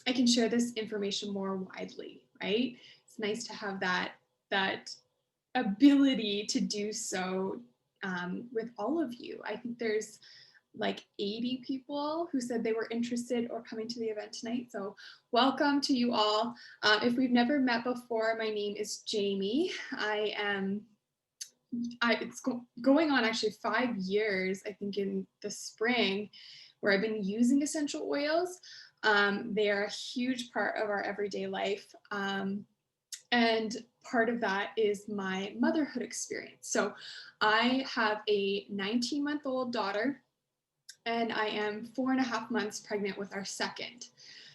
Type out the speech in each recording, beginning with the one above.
I can share this information more widely, right? It's nice to have that ability to do so with all of you. I think there's like 80 people who said they were interested or coming to the event tonight. So welcome to you all. If we've never met before, my name is Jamie. It's going on actually 5 years, I think in the spring, where I've been using essential oils. They are a huge part of our everyday life. And part of that is my motherhood experience. So I have a 19-month-old daughter, and I am 4.5 months pregnant with our second.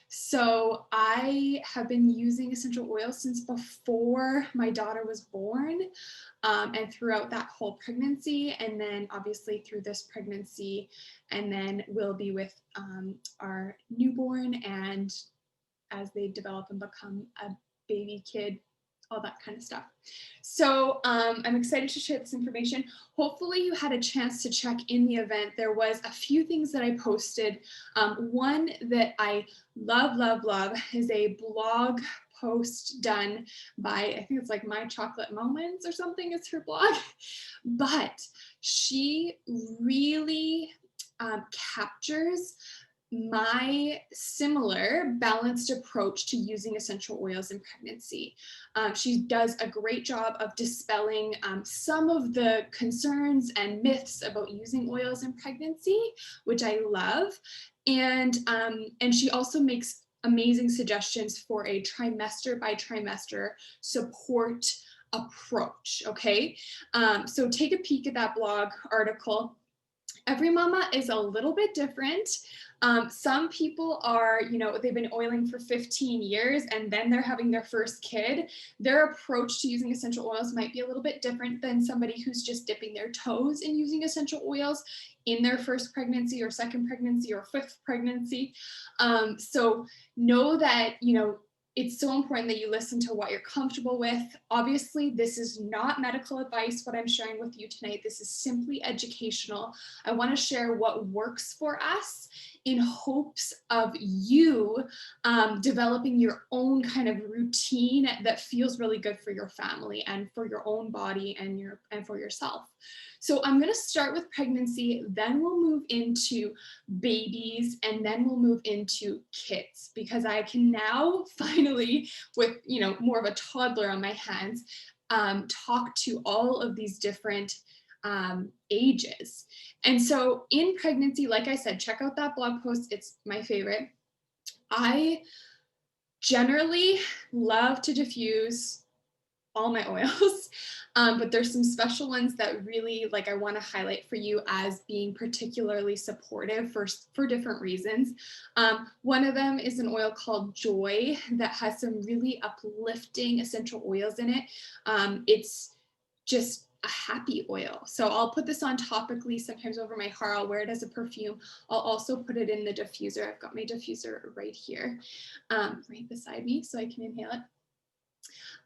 So I have been using essential oils since before my daughter was born, and throughout that whole pregnancy, and then obviously through this pregnancy, and then we'll be with our newborn, and as they develop and become a baby kid, all that kind of stuff. So I'm excited to share this information. Hopefully you had a chance to check in the event. There was a few things that I posted. One that I love is a blog post done by, I think it's like My Chocolate Moments or something is her blog, but she really captures my similar balanced approach to using essential oils in pregnancy. She does a great job of dispelling some of the concerns and myths about using oils in pregnancy, which I love. And she also makes amazing suggestions for a trimester by trimester support approach. Okay, so take a peek at that blog article. Every mama is a little bit different. Some people are, they've been oiling for 15 years and then they're having their first kid. Their approach to using essential oils might be a little bit different than somebody who's just dipping their toes in using essential oils in their first pregnancy or second pregnancy or fifth pregnancy. So know that, it's so important that you listen to what you're comfortable with. Obviously, this is not medical advice, what I'm sharing with you tonight. This is simply educational. I want to share what works for us in hopes of you developing your own kind of routine that feels really good for your family and for your own body and for yourself. So I'm going to start with pregnancy, then we'll move into babies, and then we'll move into kids, because I can now finally, with more of a toddler on my hands, talk to all of these different ages. And so in pregnancy, like I said, check out that blog post. It's my favorite. I generally love to diffuse all my oils, but there's some special ones that really I want to highlight for you as being particularly supportive for different reasons. One of them is an oil called Joy that has some really uplifting essential oils in it. It's just a happy oil. So I'll put this on topically, sometimes over my hair. I'll wear it as a perfume. I'll also put it in the diffuser. I've got my diffuser right here, right beside me, so I can inhale it.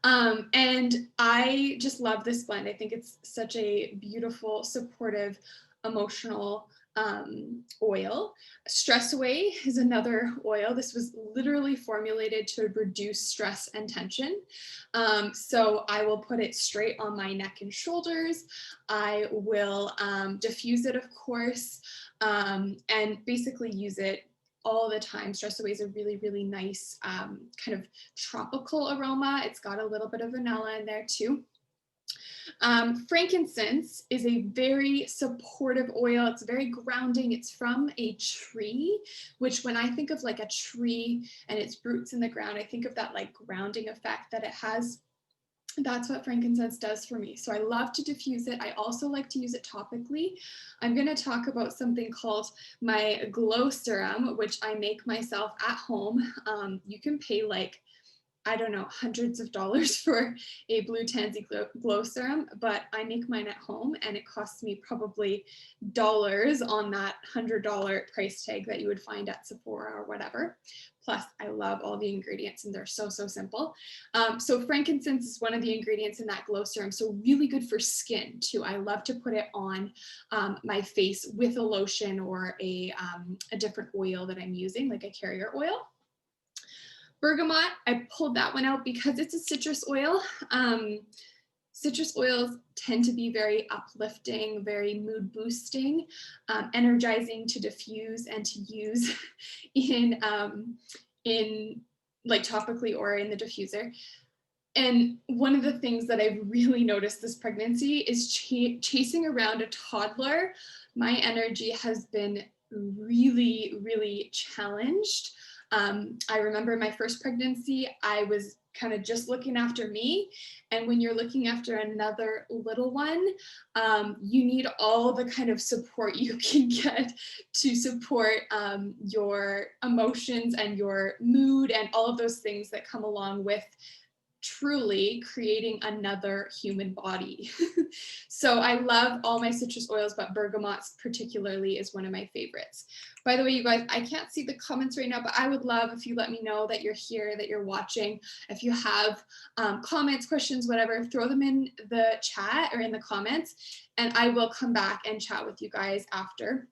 And I just love this blend. I think it's such a beautiful, supportive, emotional oil. Stress Away is another oil. This was literally formulated to reduce stress and tension. So I will put it straight on my neck and shoulders. I will diffuse it, of course, and basically use it all the time. Stress Away is a really, really nice kind of tropical aroma. It's got a little bit of vanilla in there too. Frankincense is a very supportive oil. It's very grounding. It's from a tree, which when I think of a tree and its roots in the ground, I think of that grounding effect that it has. That's what frankincense does for me. So I love to diffuse it. I also like to use it topically. I'm going to talk about something called my glow serum, which I make myself at home. You can pay I don't know, hundreds of dollars for a Blue Tansy glow serum, but I make mine at home and it costs me probably dollars on that $100 price tag that you would find at Sephora or whatever. Plus, I love all the ingredients and they're so, so simple. So frankincense is one of the ingredients in that glow serum. So really good for skin too. I love to put it on my face with a lotion or a different oil that I'm using, like a carrier oil. Bergamot, I pulled that one out because it's a citrus oil. Citrus oils tend to be very uplifting, very mood boosting, energizing to diffuse and to use in like topically or in the diffuser. And one of the things that I've really noticed this pregnancy is chasing around a toddler. My energy has been really, really challenged. I remember my first pregnancy, I was kind of just looking after me. And when you're looking after another little one, you need all the kind of support you can get to support your emotions and your mood and all of those things that come along with truly creating another human body. So I love all my citrus oils, but bergamots particularly is one of my favorites. By the way, you guys, I can't see the comments right now, but I would love if you let me know that you're here, that you're watching. If you have comments, questions, whatever, throw them in the chat or in the comments, and I will come back and chat with you guys after.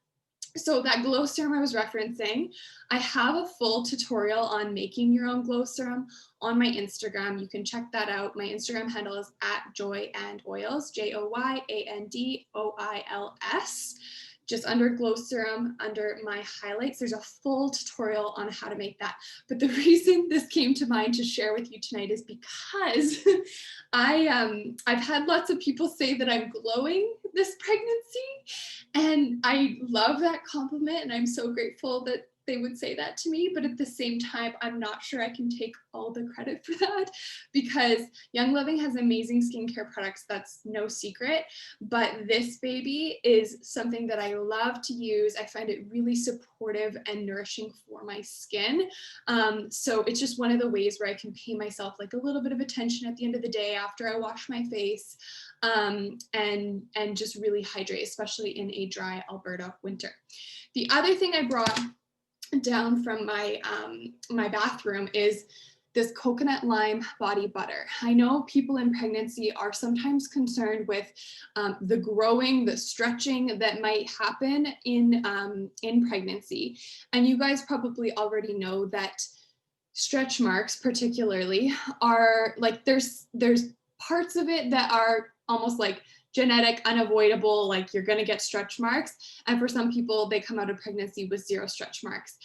So that glow serum I was referencing, I have a full tutorial on making your own glow serum on my Instagram. You can check that out. My Instagram handle is @joyandoils, JOYANDOILS. Just under glow serum, under my highlights, there's a full tutorial on how to make that. But the reason this came to mind to share with you tonight is because I've had lots of people say that I'm glowing this pregnancy, and I love that compliment, and I'm so grateful that they would say that to me. But at the same time, I'm not sure I can take all the credit for that, because Young Living has amazing skincare products, that's no secret, but this baby is something that I love to use. I find it really supportive and nourishing for my skin. So it's just one of the ways where I can pay myself like a little bit of attention at the end of the day after I wash my face, and just really hydrate, especially in a dry Alberta winter. The other thing I brought down from my my bathroom is this coconut lime body butter. I know people in pregnancy are sometimes concerned with the growing, the stretching that might happen in pregnancy, and you guys probably already know that stretch marks particularly are like there's parts of it that are almost like genetic, unavoidable, like you're going to get stretch marks. And for some people, they come out of pregnancy with 0 stretch marks.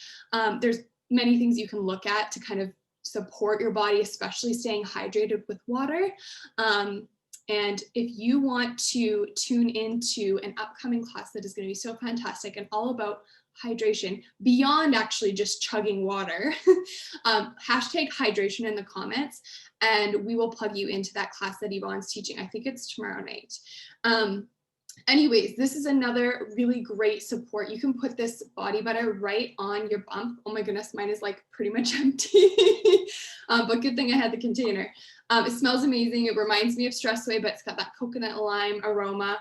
There's many things you can look at to kind of support your body, especially staying hydrated with water. And if you want to tune into an upcoming class that is going to be so fantastic and all about hydration beyond actually just chugging water, hashtag hydration in the comments, and we will plug you into that class that Yvonne's teaching. I think it's tomorrow night. Anyways, this is another really great support. You can put this body butter right on your bump. Oh my goodness, mine is like pretty much empty, but good thing I had the container. It smells amazing. It reminds me of Stress Away, but it's got that coconut lime aroma.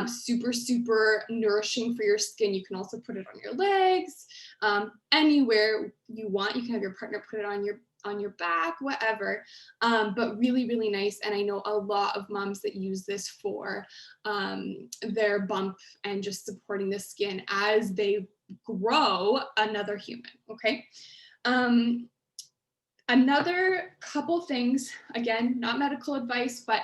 Super, super nourishing for your skin. You can also put it on your legs, anywhere you want. You can have your partner put it on your back, whatever, but really, really nice. And I know a lot of moms that use this for their bump and just supporting the skin as they grow another human, okay? Another couple things, again, not medical advice, but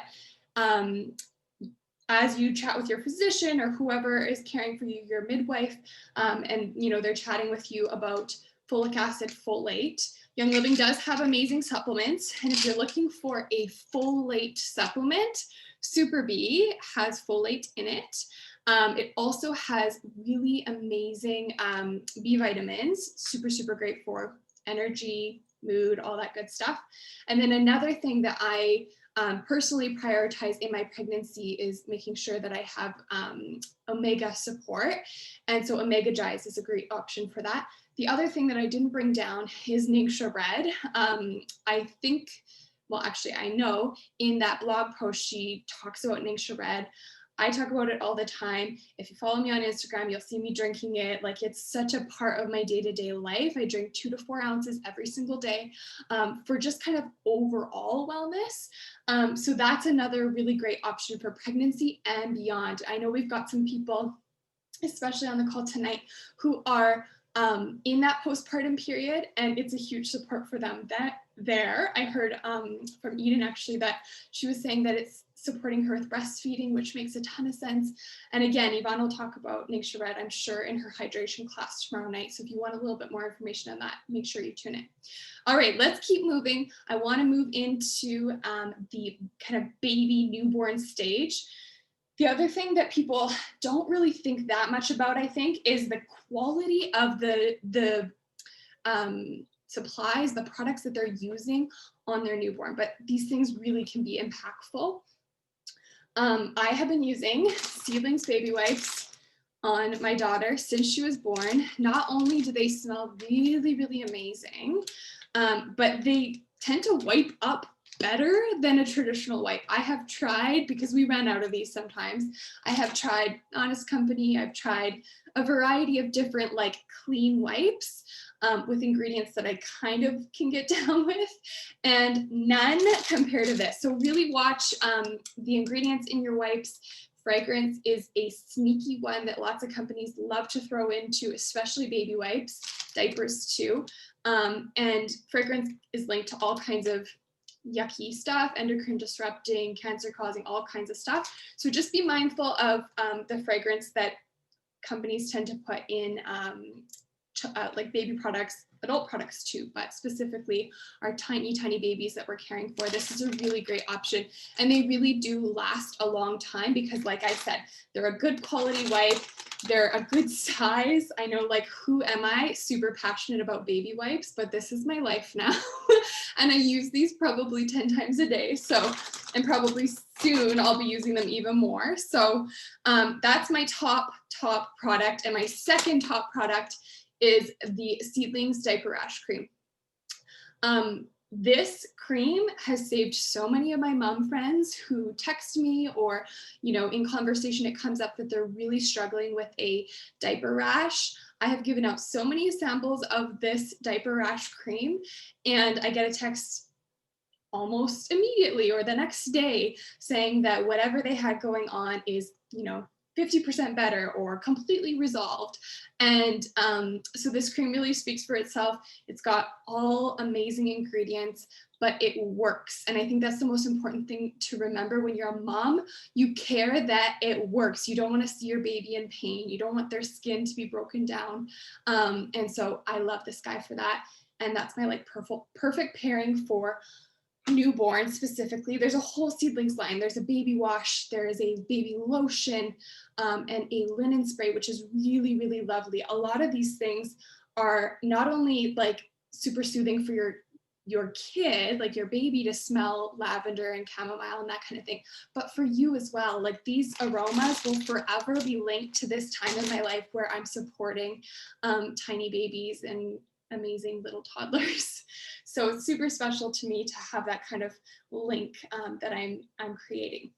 as you chat with your physician or whoever is caring for you, your midwife, and you know they're chatting with you about folic acid, folate, Young Living does have amazing supplements. And if you're looking for a folate supplement, Super B has folate in it. It also has really amazing B vitamins, super, super great for energy, mood, all that good stuff. And then another thing that I personally prioritize in my pregnancy is making sure that I have omega support. And so Omega Gize is a great option for that. The other thing that I didn't bring down is Ningxia Red. I think, well, actually, I know in that blog post, she talks about Ningxia Red. I talk about it all the time. If you follow me on Instagram, you'll see me drinking it. Like, it's such a part of my day-to-day life. I drink 2 to 4 ounces every single day for just kind of overall wellness. So that's another really great option for pregnancy and beyond. I know we've got some people, especially on the call tonight, who are in that postpartum period, and it's a huge support for them. I heard from Eden actually that she was saying that it's supporting her with breastfeeding, which makes a ton of sense. And again, Yvonne will talk about Ningxia Red, I'm sure, in her hydration class tomorrow night. So if you want a little bit more information on that, make sure you tune in. All right, let's keep moving. I want to move into the kind of baby newborn stage. The other thing that people don't really think that much about, I think, is the quality of the supplies, the products that they're using on their newborn. But these things really can be impactful. I have been using Seedlings baby wipes on my daughter since she was born. Not only do they smell really, really amazing, but they tend to wipe up better than a traditional wipe. I have tried, because we ran out of these sometimes, I have tried Honest Company, I've tried a variety of different like clean wipes with ingredients that I kind of can get down with, and none compare to this. So really watch the ingredients in your wipes. Fragrance is a sneaky one that lots of companies love to throw into, especially baby wipes, diapers too. And fragrance is linked to all kinds of yucky stuff, endocrine disrupting, cancer causing, all kinds of stuff. So just be mindful of the fragrance that companies tend to put in like baby products, adult products too, but specifically our tiny, tiny babies that we're caring for. This is a really great option. And they really do last a long time because, like I said, they're a good quality wipe. They're a good size. I know, like, who am I? Super passionate about baby wipes, but this is my life now. And I use these probably 10 times a day. So, and probably soon I'll be using them even more. So that's my top product. And my second top product is the Seedlings Diaper Rash Cream. This cream has saved so many of my mom friends who text me, or, you know, in conversation it comes up that they're really struggling with a diaper rash. I have given out so many samples of this diaper rash cream, and I get a text almost immediately or the next day saying that whatever they had going on is, you know, 50% better or completely resolved. And so this cream really speaks for itself. It's got all amazing ingredients, but it works. And I think that's the most important thing to remember when you're a mom. You care that it works. You don't want to see your baby in pain. You don't want their skin to be broken down. And so I love this guy for that. And that's my like perfect pairing for newborn specifically. There's a whole Seedlings line. There's a baby wash, there is a baby lotion, and a linen spray, which is really, really lovely. A lot of these things are not only like super soothing for your kid, like your baby, to smell lavender and chamomile and that kind of thing, but for you as well. Like, these aromas will forever be linked to this time in my life where I'm supporting tiny babies and amazing little toddlers. So it's super special to me to have that kind of link that I'm creating.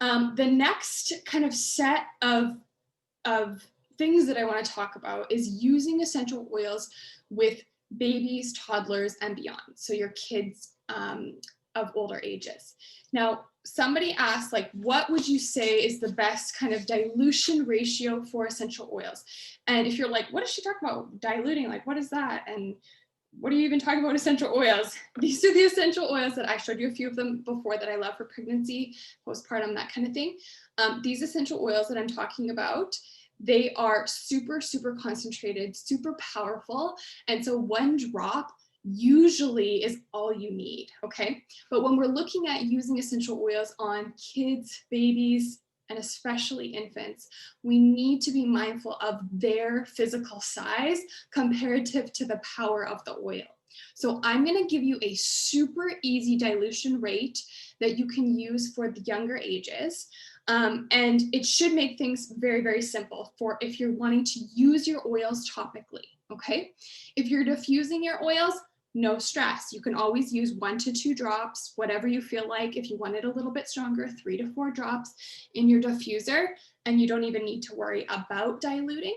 The next kind of set of things that I want to talk about is using essential oils with babies, toddlers, and beyond. So your kids of older ages. Now, somebody asked, like, what would you say is the best kind of dilution ratio for essential oils? And if you're like, what is she talking about diluting? Like, what is that? And what are you even talking about essential oils? These are the essential oils that I showed you a few of them before that I love for pregnancy, postpartum, that kind of thing. These essential oils that I'm talking about, they are super, super concentrated, super powerful. And so one drop usually is all you need, okay? But when we're looking at using essential oils on kids, babies, and especially infants, we need to be mindful of their physical size comparative to the power of the oil. So I'm going to give you a super easy dilution rate that you can use for the younger ages. And it should make things very, very simple for if you're wanting to use your oils topically, okay? If you're diffusing your oils, no stress. You can always use 1 to 2 drops, whatever you feel like. If you want it a little bit stronger, 3 to 4 drops in your diffuser, and you don't even need to worry about diluting.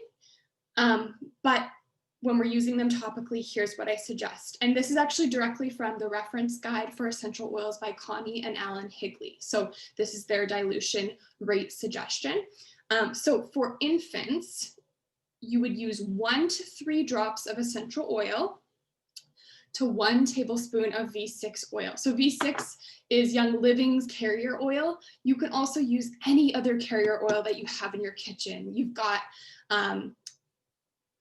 But when we're using them topically, here's what I suggest. And this is actually directly from the reference guide for essential oils by Connie and Alan Higley. So this is their dilution rate suggestion. So for infants, you would use 1 to 3 drops of essential oil to 1 tablespoon of V6 oil. So V6 is Young Living's carrier oil. You can also use any other carrier oil that you have in your kitchen. You've got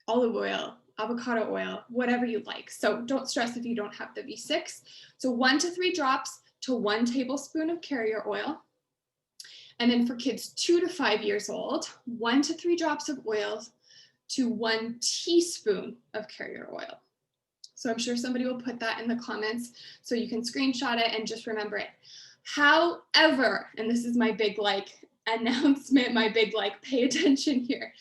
olive oil, avocado oil, whatever you like. So don't stress if you don't have the V6. So 1 to 3 drops to 1 tablespoon of carrier oil. And then for kids 2 to 5 years old, 1 to 3 drops of oil to 1 teaspoon of carrier oil. So I'm sure somebody will put that in the comments so you can screenshot it and just remember it. However, and this is my big like announcement, my big like pay attention here.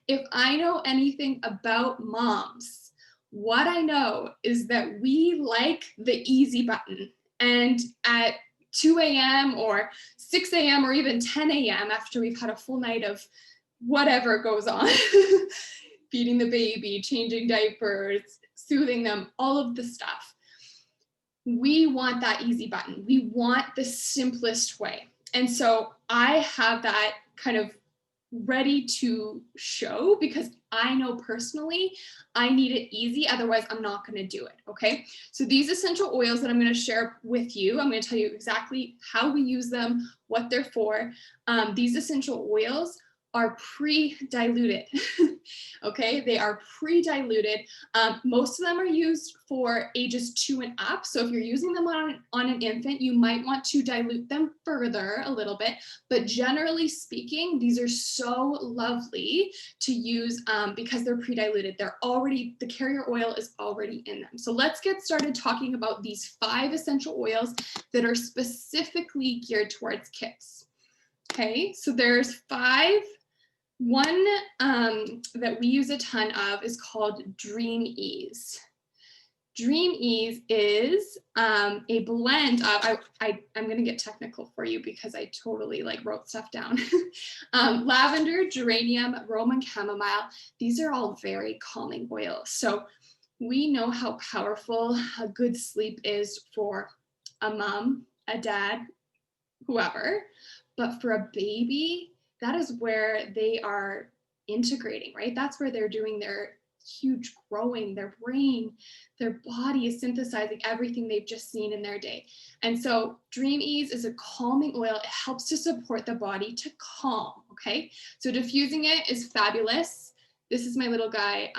If I know anything about moms, what I know is that we like the easy button. And at 2 a.m. or 6 a.m. or even 10 a.m. after we've had a full night of whatever goes on, feeding the baby, changing diapers, soothing them, all of the stuff. We want that easy button. We want the simplest way. And so I have that kind of ready to show because I know personally I need it easy, otherwise I'm not going to do it. Okay, so these essential oils that I'm going to share with you, I'm going to tell you exactly how we use them, what they're for. These essential oils are pre-diluted. Okay, they are pre-diluted. Most of them are used for ages 2 and up. So if you're using them on an infant, you might want to dilute them further a little bit. But generally speaking, these are so lovely to use because they're pre-diluted. The carrier oil is already in them. So let's get started talking about these 5 essential oils that are specifically geared towards kids. Okay, so there's 5. One that we use a ton of is called Dream Ease. Dream Ease is a blend of, I'm going to get technical for you because I totally like wrote stuff down. Lavender, geranium, Roman chamomile. These are all very calming oils. So we know how powerful a good sleep is for a mom, a dad, whoever, but for a baby, that is where they are integrating, right? That's where they're doing their huge growing, their brain, their body is synthesizing everything they've just seen in their day. And so Dream Ease is a calming oil. It helps to support the body to calm, okay? So diffusing it is fabulous. This is my little guy,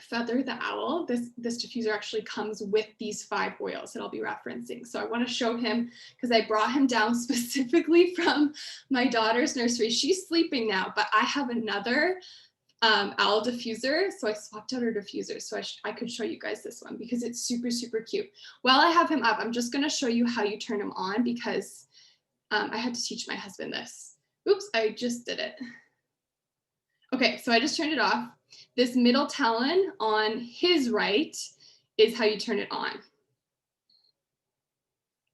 Feather the Owl. This diffuser actually comes with these 5 oils that I'll be referencing. So I want to show him because I brought him down specifically from my daughter's nursery. She's sleeping now, but I have another owl diffuser. So I swapped out her diffuser so I could show you guys this one because it's super, super cute. While I have him up, I'm just going to show you how you turn him on because I had to teach my husband this. Oops, I just did it. Okay, so I just turned it off. This middle talon on his right is how you turn it on.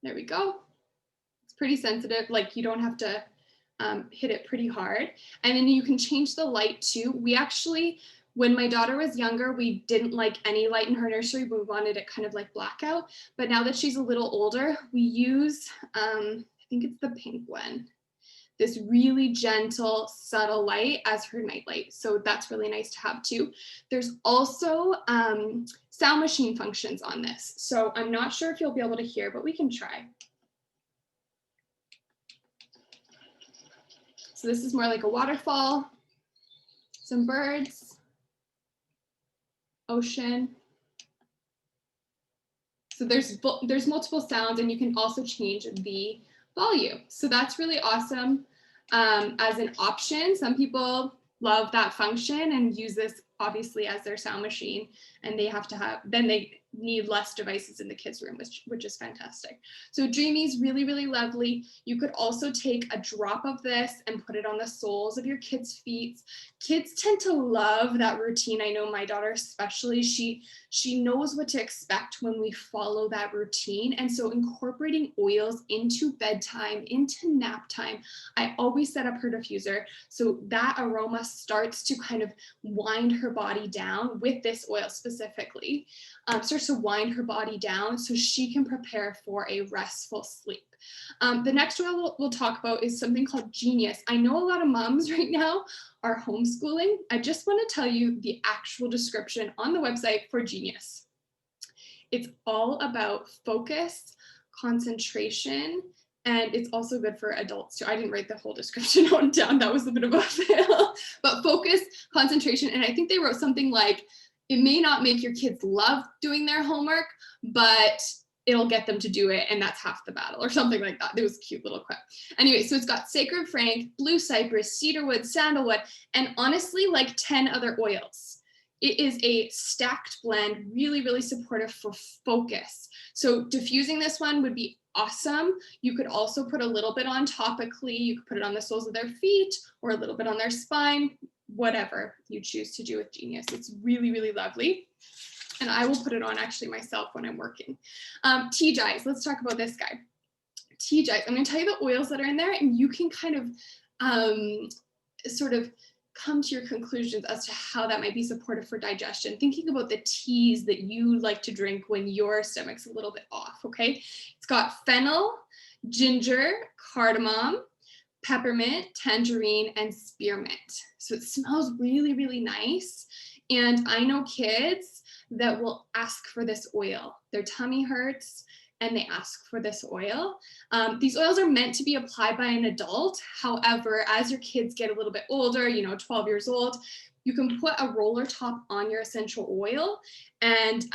There we go. It's pretty sensitive, like you don't have to hit it pretty hard. And then you can change the light too. We actually, when my daughter was younger, we didn't like any light in her nursery. We wanted it kind of like blackout. But now that she's a little older, we use, I think it's the pink one. This really gentle, subtle light as her night light. So that's really nice to have too. There's also sound machine functions on this. So I'm not sure if you'll be able to hear, but we can try. So this is more like a waterfall, some birds, ocean. So there's multiple sounds and you can also change the volume. So that's really awesome as an option. Some people love that function and use this obviously as their sound machine, and they have to have, then they need less devices in the kids' room, which is fantastic. So Dreamy's really, really lovely. You could also take a drop of this and put it on the soles of your kids' feet. Kids tend to love that routine. I know my daughter especially, she knows what to expect when we follow that routine. And so incorporating oils into bedtime, into nap time, I always set up her diffuser so that aroma starts to kind of wind her body down with this oil specifically, starts to wind her body down so she can prepare for a restful sleep. The next oil we'll talk about is something called Genius. I know a lot of moms right now are homeschooling. I just want to tell you the actual description on the website for Genius. It's all about focus, concentration, and it's also good for adults too. I didn't write the whole description down. That was a bit of a fail. But focus, concentration, and I think they wrote something like, it may not make your kids love doing their homework, but it'll get them to do it, and that's half the battle, or something like that. It was a cute little quip. Anyway, so it's got Sacred Frank, Blue Cypress, Cedarwood, Sandalwood, and honestly like 10 other oils. It is a stacked blend, really, really supportive for focus. So diffusing this one would be awesome. You could also put a little bit on topically. You could put it on the soles of their feet or a little bit on their spine, whatever you choose to do with Genius. It's really, really lovely. And I will put it on actually myself when I'm working. TGIs, let's talk about this guy. TGIs, I'm gonna tell you the oils that are in there, and you can kind of sort of come to your conclusions as to how that might be supportive for digestion, thinking about the teas that you like to drink when your stomach's a little bit off, okay? It's got fennel, ginger, cardamom, peppermint, tangerine, and spearmint. So it smells really, really nice. And I know kids that will ask for this oil. Their tummy hurts and they ask for this oil. These oils are meant to be applied by an adult. However, as your kids get a little bit older, 12 years old, you can put a roller top on your essential oil, and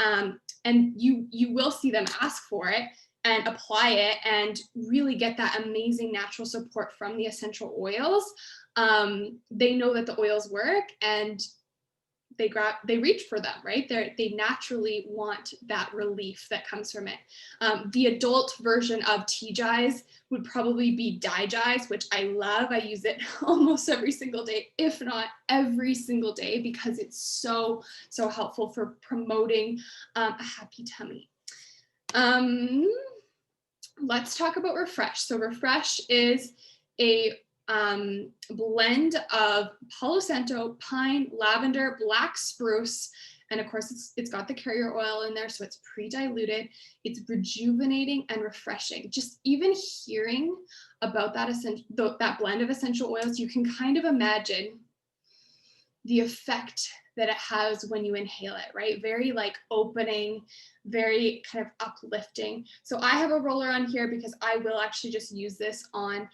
you will see them ask for it and apply it and really get that amazing natural support from the essential oils. They know that the oils work, and they reach for them, right? They naturally want that relief that comes from it. The adult version of TGIs would probably be DiGis, which I love. I use it almost every single day, if not every single day, because it's so, so helpful for promoting a happy tummy. Let's talk about Refresh. So Refresh is a blend of Palo Santo, pine, lavender, black spruce, and of course it's got the carrier oil in there, so it's pre-diluted. It's rejuvenating and refreshing. Just even hearing about that blend of essential oils, you can kind of imagine the effect that it has when you inhale it, right? Very like opening, very kind of uplifting. So I have a roller on here because I will actually just use this on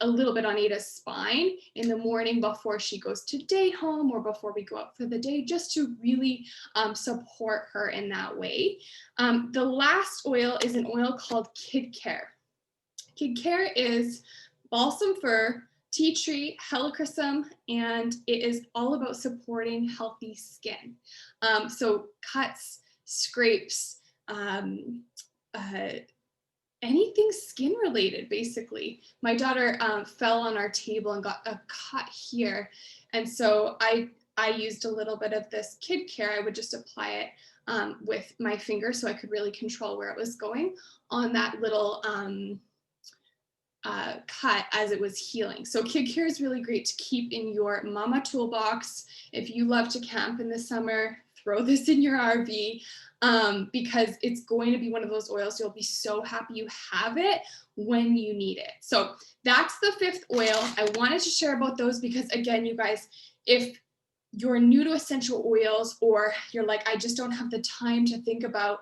a little bit on Ada's spine in the morning before she goes to day home or before we go out for the day, just to really support her in that way. The last oil is an oil called Kid Care. Kid Care is balsam fir, tea tree, helichrysum, and it is all about supporting healthy skin. So cuts, scrapes, anything skin related, basically. My daughter fell on our table and got a cut here. And so I used a little bit of this Kid Care. I would just apply it with my finger so I could really control where it was going on that little cut as it was healing. So Kid Care is really great to keep in your mama toolbox. If you love to camp in the summer, throw this in your RV because it's going to be one of those oils you'll be so happy you have it when you need it. So that's the 5th oil. I wanted to share about those because, again, you guys, if you're new to essential oils or you're like, I just don't have the time to think about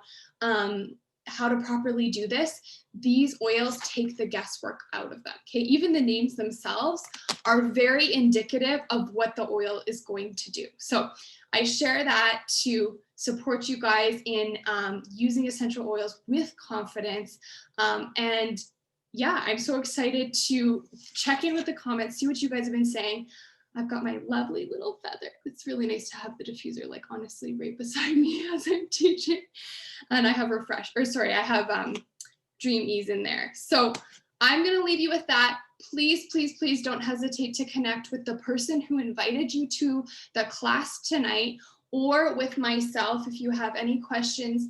how to properly do this, these oils take the guesswork out of them. Okay, even the names themselves are very indicative of what the oil is going to do. So I share that to support you guys in using essential oils with confidence. And yeah, I'm so excited to check in with the comments, see what you guys have been saying. I've got my lovely little feather. It's really nice to have the diffuser, like honestly, right beside me as I'm teaching. And I have I have Dream Ease in there. So I'm gonna leave you with that. Please, please, please don't hesitate to connect with the person who invited you to the class tonight, or with myself if you have any questions.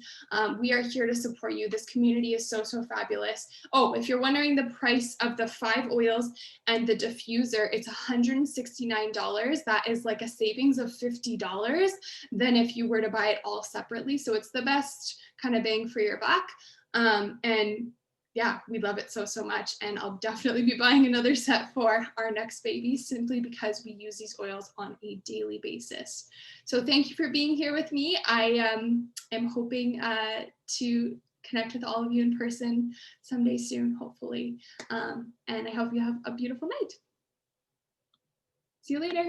We are here to support you. This community is so, so fabulous. Oh, if you're wondering the price of the 5 oils and the diffuser, it's $169. That is like a savings of $50 than if you were to buy it all separately. So it's the best kind of bang for your buck. And yeah, we love it so, so much. And I'll definitely be buying another set for our next baby, simply because we use these oils on a daily basis. So thank you for being here with me. I am hoping to connect with all of you in person someday soon, hopefully. And I hope you have a beautiful night. See you later.